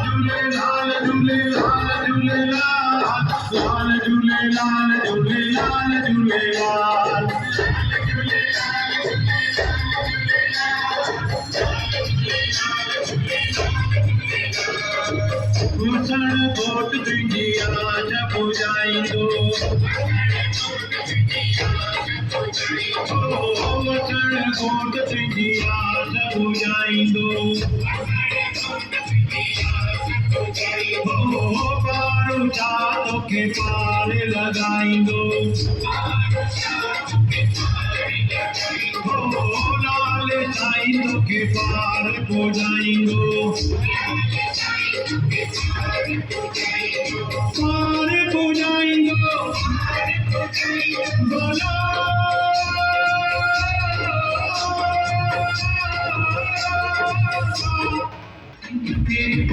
झूलेलाल झूलेलाल झूलेलाल लाल झूलेलाल झूलेलाल झूलेलाल घुसण घोट तुंहिंजी आश पुॼाईंदो घुसण घोट तुंहिंजी आश पुॼाईंदो पारू छा तोखे पार लॻाईंदो लाल साईं तोखे पार पुॼाईंदो पार पुॼाईंदो बोलो